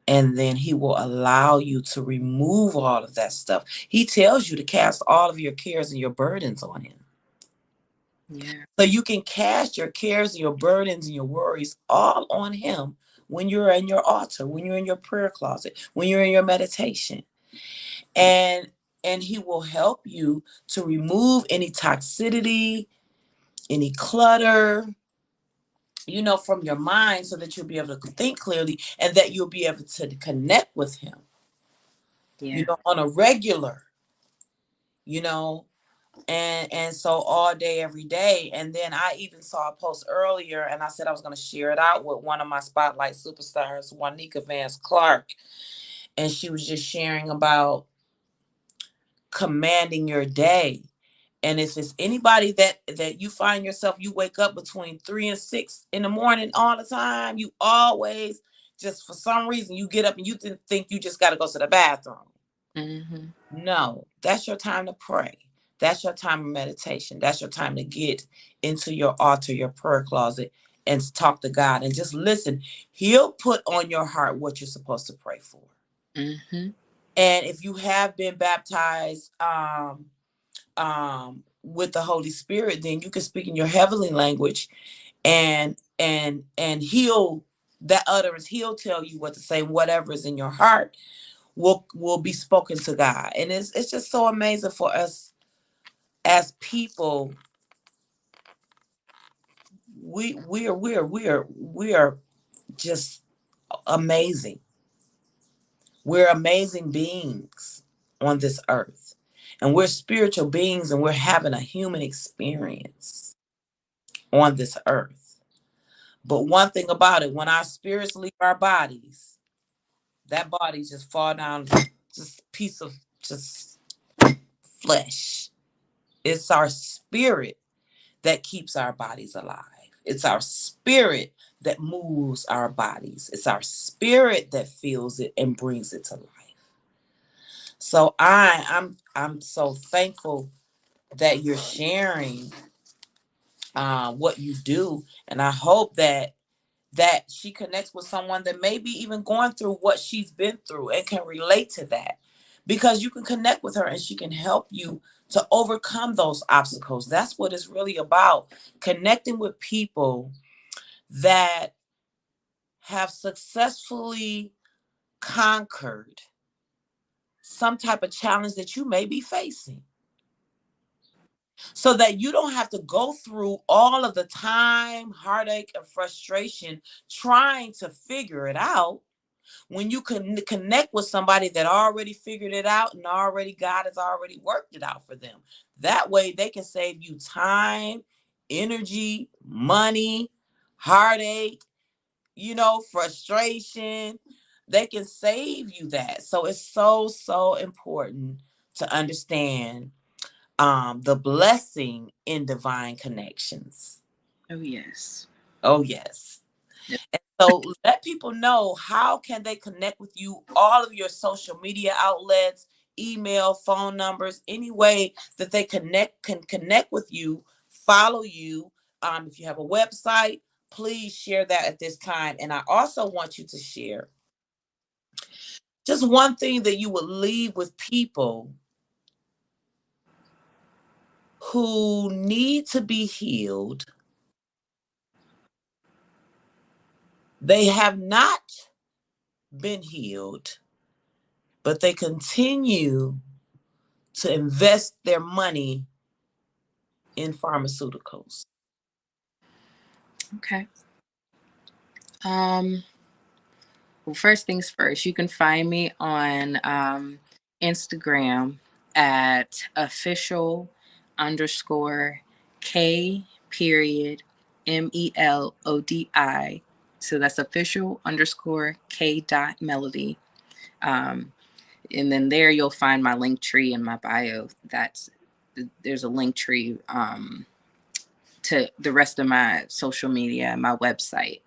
And then he will allow you to remove all of that stuff. He tells you to cast all of your cares and your burdens on him.
Yeah.
So you can cast your cares and your burdens and your worries all on him when you're in your altar, when you're in your prayer closet, when you're in your meditation. And he will help you to remove any toxicity, any clutter, from your mind, so that you'll be able to think clearly and that you'll be able to connect with him,
Yeah.
on a regular, you know, and so all day, every day. And then I even saw a post earlier, and I said I was going to share it out with one of my Spotlight Superstars, Juanica Vance Clark. And she was just sharing about commanding your day. And if it's anybody that you find yourself, you wake up between 3 and 6 in the morning all the time, you always, just for some reason, you get up and you think you just got to go to the bathroom.
Mm-hmm.
No, that's your time to pray. That's your time of meditation. That's your time to get into your altar, your prayer closet, and talk to God and just listen. He'll put on your heart what you're supposed to pray for.
Mm-hmm.
And if you have been baptized with the Holy Spirit, then you can speak in your heavenly language, and he'll, that utterance, he'll tell you what to say. Whatever is in your heart will be spoken to God. And it's just so amazing for us as people. We are just amazing. We're amazing beings on this earth. And we're spiritual beings, and we're having a human experience on this earth. But one thing about it, when our spirits leave our bodies, that body just fall down, just piece of just flesh. It's our spirit that keeps our bodies alive. It's our spirit that moves our bodies. It's our spirit that feels it and brings it to life. So I'm so thankful that you're sharing what you do, and I hope that she connects with someone that may be even going through what she's been through and can relate to that, because you can connect with her and she can help you to overcome those obstacles. That's what it's really about, connecting with people that have successfully conquered some type of challenge that you may be facing, so that you don't have to go through all of the time, heartache, and frustration trying to figure it out, when you can connect with somebody that already figured it out and already God has already worked it out for them. That way they can save you time, energy, money, heartache, frustration. They can save you that. So it's so important to understand the blessing in divine connections.
Oh, yes.
Oh yes.
Yep.
And so let people know, how can they connect with you, all of your social media outlets, email, phone numbers, any way that they can connect with you, follow you. If you have a website, please share that at this time. And I also want you to share just one thing that you would leave with people who need to be healed. They have not been healed, but they continue to invest their money in pharmaceuticals.
Okay. Um, well, first things first, you can find me on Instagram at official underscore K period MELODI. So that's official underscore K dot melody. Um, and then there you'll find my link tree in my bio. There's a link tree to the rest of my social media and my website.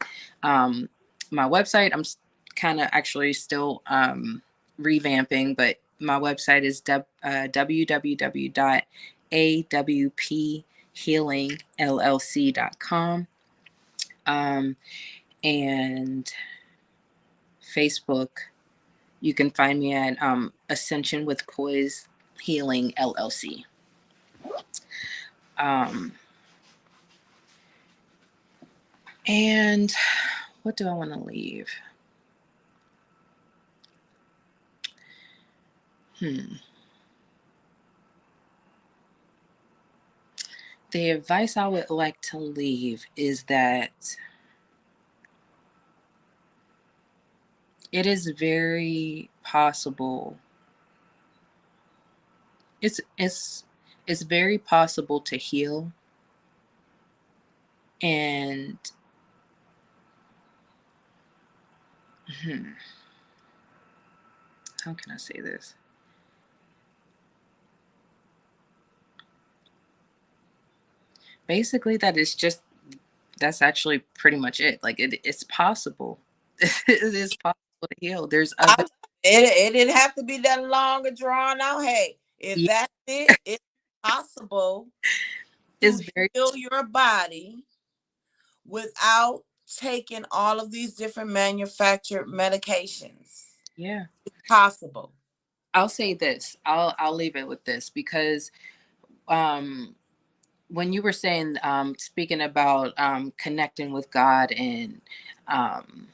Um, my website, I'm kind of actually still revamping, but my website is www.awphealingllc.com. And Facebook, you can find me at Ascension with Poise Healing LLC. Um, and what do I want to leave? The advice I would like to leave is that it is very possible. It's very possible to heal, and how can I say this? Basically, that's actually pretty much it. Like it's possible. It is possible to heal. There's other.
It didn't have to be that long or drawn out. Hey, if
Yeah,
that's it, it's possible to
it's very.
heal your body without taking all of these different manufactured medications.
Yeah.
It's possible.
I'll say this. I'll leave it with this because um when you were saying speaking about connecting with God um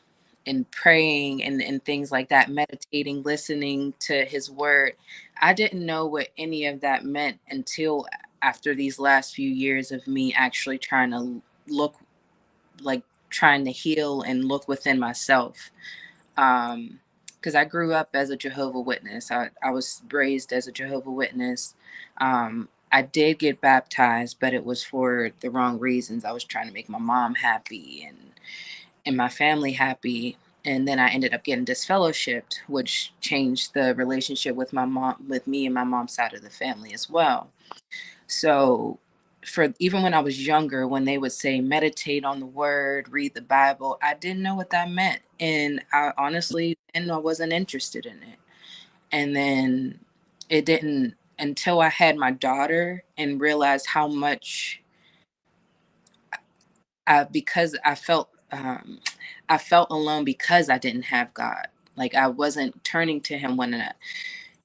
and praying and things like that, meditating, listening to his word, I didn't know what any of that meant until after these last few years of me actually trying to look, like trying to heal and look within myself. Because I grew up as a Jehovah Witness. I was raised as a Jehovah Witness. I did get baptized, but it was for the wrong reasons. I was trying to make my mom happy and my family happy. And then I ended up getting disfellowshipped, which changed the relationship with my mom, with me and my mom's side of the family as well. So for even when I was younger, when they would say meditate on the word, read the Bible, I didn't know what that meant. And I honestly, and I wasn't interested in it. And then it didn't until I had my daughter and realized how much because I felt alone because I didn't have God. Like I wasn't turning to him when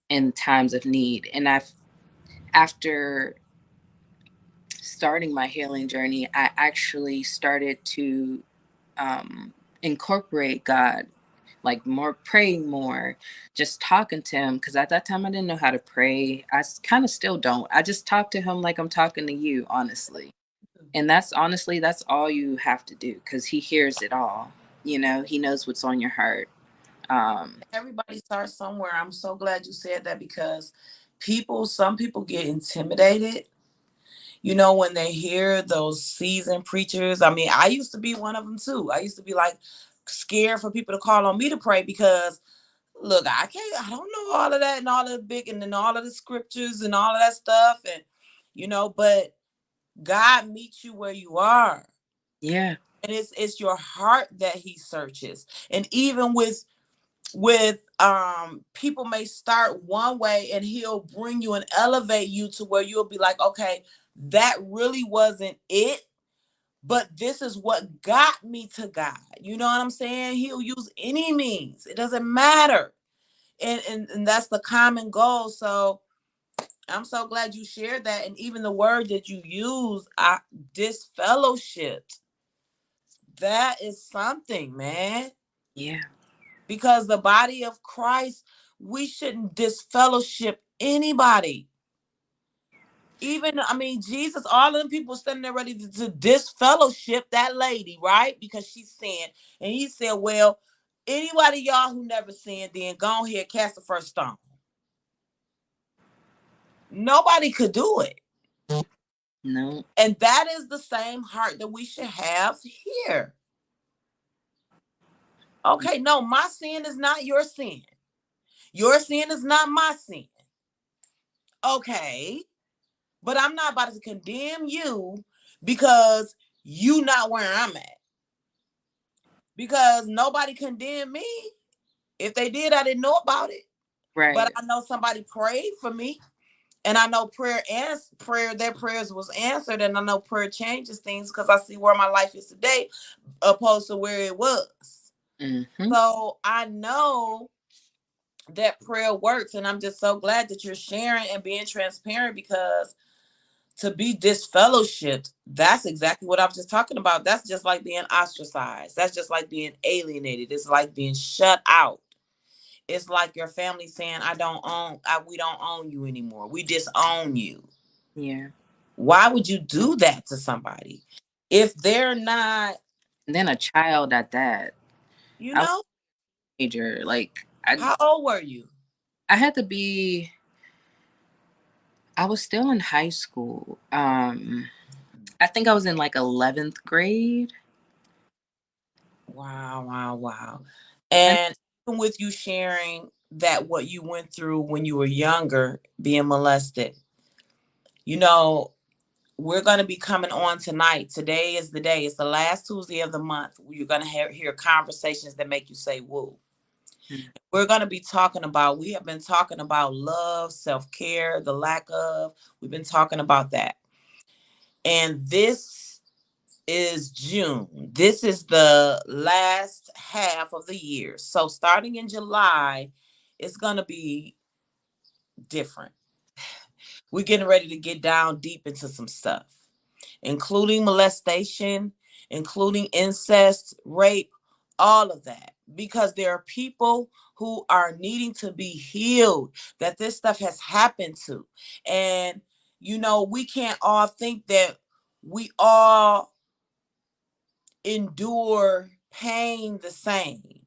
in times of need. And after starting my healing journey, I actually started to incorporate God, like more praying more, just talking to him. Because at that time, I didn't know how to pray. I kind of still don't. I just talk to him like I'm talking to you, honestly. And that's honestly, that's all you have to do because he hears it all. You know, he knows what's on your heart.
Everybody starts somewhere. I'm so glad you said that because some people get intimidated, when they hear those seasoned preachers. I mean, I used to be one of them too. I used to be like scared for people to call on me to pray because look, I don't know all of that and all of the big and then all of the scriptures and all of that stuff. And, but God meets you where you are.
Yeah.
And it's your heart that he searches. And even with people may start one way and he'll bring you and elevate you to where you'll be like, okay, that really wasn't it, but this is what got me to God. You know what I'm saying? He'll use any means. It doesn't matter. And that's the common goal. So I'm so glad you shared that. And even the word that you use, disfellowship, that is something, man.
Yeah.
Because the body of Christ, we shouldn't disfellowship anybody. Even, I mean, Jesus, all of them people standing there ready to disfellowship that lady, right? Because she's sinned. And he said, well, anybody y'all who never sinned, then go ahead, cast the first stone. Nobody could do it.
No.
And that is the same heart that we should have here. Okay, no, my sin is not your sin. Your sin is not my sin. Okay, but I'm not about to condemn you because you not where I'm at. Because nobody condemned me. If they did, I didn't know about it. But
Right.
I know somebody prayed for me. And I know their prayers was answered. And I know prayer changes things because I see where my life is today opposed to where it was.
Mm-hmm.
So I know that prayer works. And I'm just so glad that you're sharing and being transparent because to be disfellowshipped, that's exactly what I was just talking about. That's just like being ostracized. That's just like being alienated. It's like being shut out. It's like your family saying, we don't own you anymore. We disown you.
Yeah.
Why would you do that to somebody if they're not,
And then a child at that.
you
I was
know,
a teenager. Like I
how old were you?
I had to be I was still in high school. I think I was in like 11th grade.
Wow, wow, wow.
And
And even with you sharing that what you went through when you were younger, being molested, you know, we're going to be coming on tonight. Today is the day. It's the last Tuesday of the month. You're going to hear conversations that make you say, woo. We're going to be we have been talking about love, self-care, the lack of. We've been talking about that. And this is June. This is the last half of the year. So starting in July, it's going to be different. We're getting ready to get down deep into some stuff, including molestation, including incest, rape, all of that. Because there are people who are needing to be healed that this stuff has happened to. And, we can't all think that we all endure pain the same.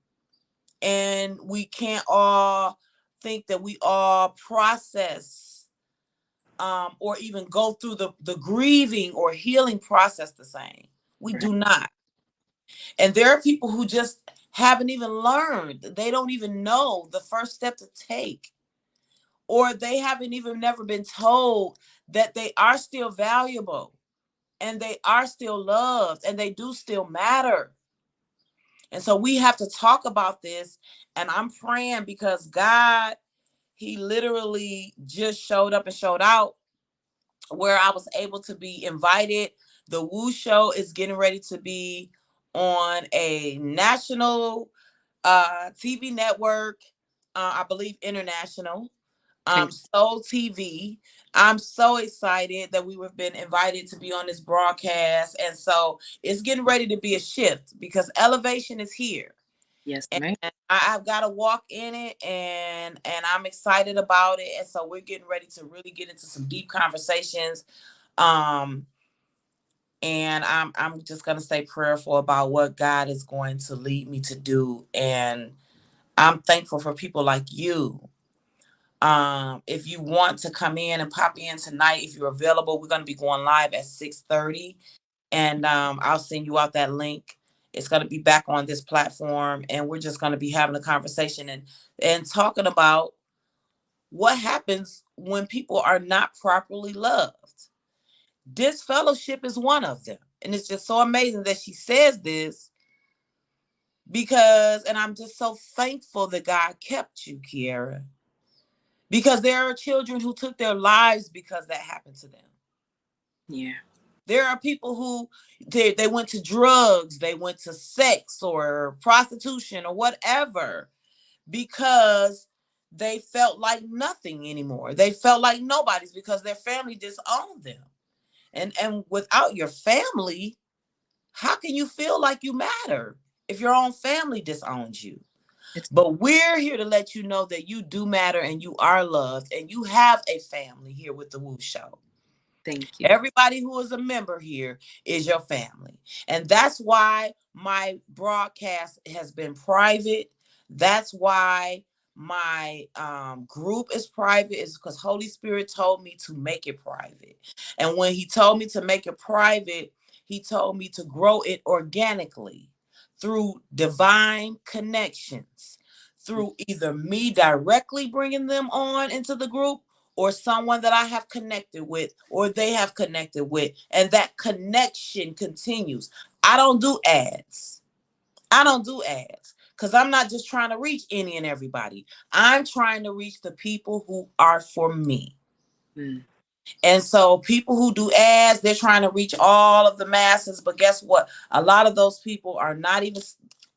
And we can't all think that we all process or even go through the grieving or healing process the same. We
right,
do not. And there are people who just haven't even learned. They don't even know the first step to take. Or they haven't even never been told that they are still valuable. and they are still loved, and they do still matter. And so we have to talk about this. And I'm praying because God, he literally just showed up and showed out where I was able to be invited. The Woo Show is getting ready to be on a national TV network, I believe international, Soul TV. I'm so excited that we have been invited to be on this broadcast. And so it's getting ready to be a shift because elevation is here.
Yes,
And
ma'am.
I've got to walk in it, and I'm excited about it. And so we're getting ready to really get into some deep conversations. Um, and I'm just gonna stay prayerful about what God is going to lead me to do. And I'm thankful for people like you. If you want to come in and pop in tonight, if you're available, we're gonna be going live at 6:30, and I'll send you out that link. It's gonna be back on this platform, and we're just gonna be having a conversation and talking about what happens when people are not properly loved. Disfellowship is one of them. And it's just so amazing that she says this because, and I'm just so thankful that God kept you, Kiarra, because there are children who took their lives because that happened to them.
Yeah.
There are people who they went to drugs, they went to sex or prostitution or whatever because they felt like nothing anymore. They felt like nobody's because their family disowned them. And without your family, how can you feel like you matter if your own family disowns you?
It's
But we're here to let you know that you do matter and you are loved and you have a family here with the Woo Show.
Thank you.
Everybody who is a member here is your family. And that's why my broadcast has been private. That's why my group is private, is because Holy Spirit told me to make it private. And when he told me to make it private, he told me to grow it organically through divine connections, through either me directly bringing them on into the group or someone that I have connected with or they have connected with. And that connection continues. I don't do ads. I don't do ads because I'm not just trying to reach any and everybody. I'm trying to reach the people who are for me.
Mm.
And so people who do ads, they're trying to reach all of the masses. But guess what? A lot of those people are not even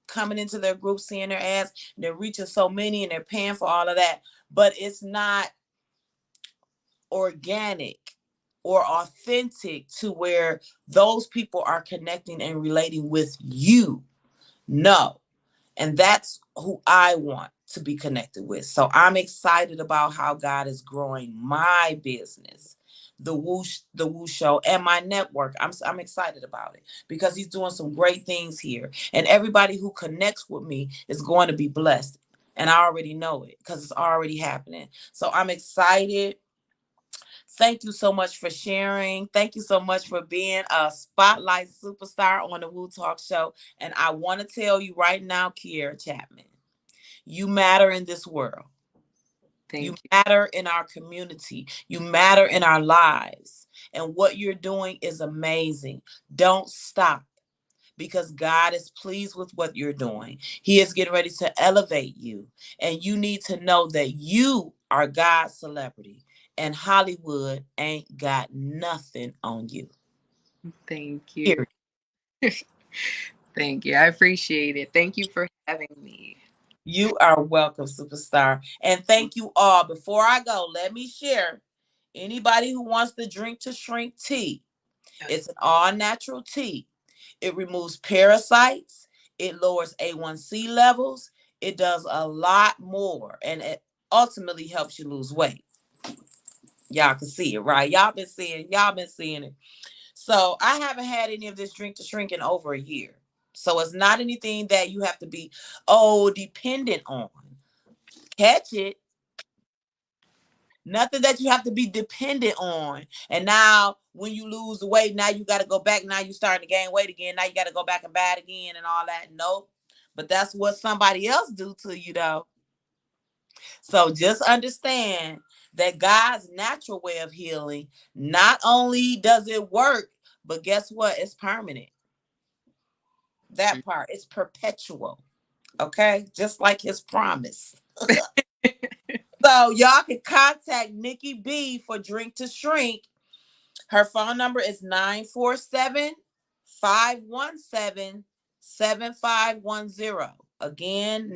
coming into their group, seeing their ads. They're reaching so many and they're paying for all of that. But it's not organic or authentic to where those people are connecting and relating with you. No. And that's who I want to be connected with. So I'm excited about how God is growing my business, the Woo Show, and my network. I'm excited about it because he's doing some great things here. And everybody who connects with me is going to be blessed. And I already know it because it's already happening. So I'm excited. Thank you so much for sharing. Thank you so much for being a spotlight superstar on the Woo Talk Show. And I want to tell you right now, Kiarra Chapman, you matter in this world. You
Thank you.
matter in our community. You matter in our lives. And what you're doing is amazing. Don't stop because God is pleased with what you're doing. He is getting ready to elevate you. And you need to know that you are God's celebrity. And Hollywood ain't got nothing on you.
Thank you.
Period.
Thank you. I appreciate it. Thank you for having me.
You are welcome, superstar. And thank you all. Before I go, let me share. Anybody who wants the drink to shrink tea, it's an all natural tea. It removes parasites, it lowers A1C levels, it does a lot more, and it ultimately helps you lose weight. Y'all can see it, right? Y'all been seeing it. So I haven't had any of this drink to shrink in over a year. So it's not anything that you have to be dependent on. Catch it. Nothing that you have to be dependent on. And now when you lose the weight, now you got to go back. Now you starting to gain weight again. Now you got to go back and buy it again and all that. Nope. But that's what somebody else do to you though. So just understand that God's natural way of healing, not only does it work, But guess what? It's permanent. That part is perpetual. Okay, just like his promise. So y'all can contact Nikki B for Drink to Shrink. Her phone number is 947-517-7510. Again,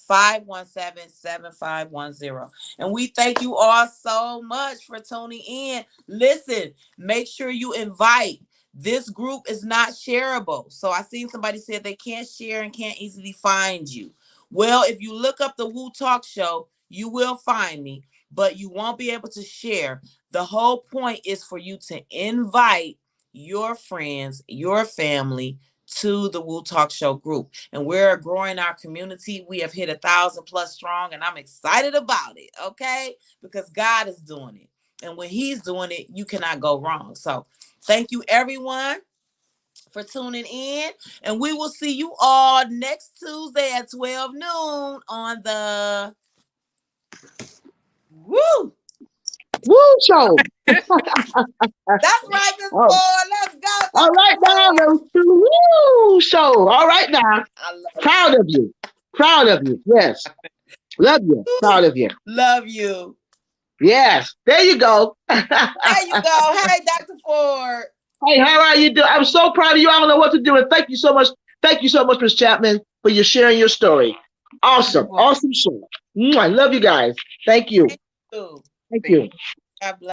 947-517-7510. And we thank you all so much for tuning in. Listen, make sure you invite. This group is not shareable. So I seen somebody said they can't share and can't easily find you. Well, if you look up the Woo Talk Show, you will find me, but you won't be able to share. The whole point is for you to invite your friends, your family to the Woo Talk Show group. And we're growing our community. We have hit 1,000+ strong, and I'm excited about it, okay? Because God is doing it. And when he's doing it, you cannot go wrong. So thank you, everyone, for tuning in. And we will see you all next Tuesday at 12 noon on the Woo!
Woo show.
That's right, Miss
Oh,
Ford. Let's go,
all
Dr.
right now,
Ford.
woo show. All right now.
I love
Proud of you. Proud of you. Yes. Love you.
you.
Proud of you.
Love you.
Yes. There you go.
There you go. Hey, Dr. Ford.
Hey, how are you doing? I'm so proud of you. I don't know what to do. And thank you so much. Thank you so much, Miss Chapman, for your sharing your story. Awesome. Awesome show. I love you guys. Thank you.
Thank you.
Thank you.
God bless.